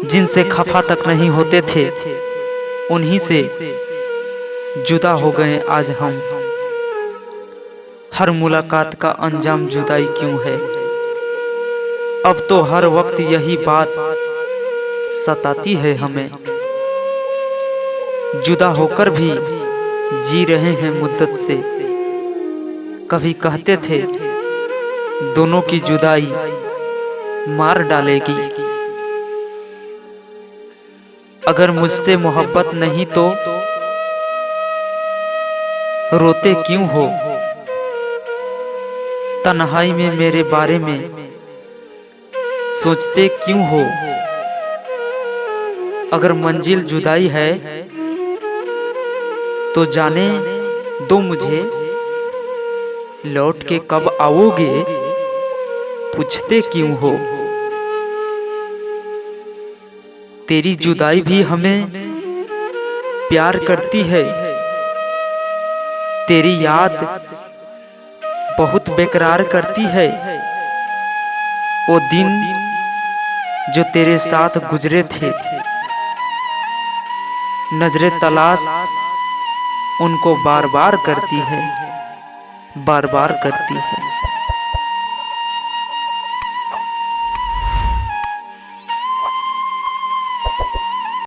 जिनसे खफा तक नहीं होते थे, उन्हीं से जुदा हो गए आज हम। हर मुलाकात का अंजाम जुदाई क्यों है? अब तो हर वक्त यही बात सताती है हमें। जुदा होकर भी जी रहे हैं मुद्दत से। कभी कहते थे दोनों की जुदाई मार डालेगी। अगर मुझसे मोहब्बत नहीं तो रोते क्यों हो? तन्हाई में मेरे बारे में सोचते क्यों हो? अगर मंजिल जुदाई है तो जाने दो मुझे, लौट के कब आओगे पूछते क्यों हो? तेरी जुदाई भी हमें प्यार करती है। तेरी याद बहुत बेकरार करती है। वो दिन जो तेरे साथ गुजरे थे, नजरे तलाश उनको बार बार करती है, बार बार करती है।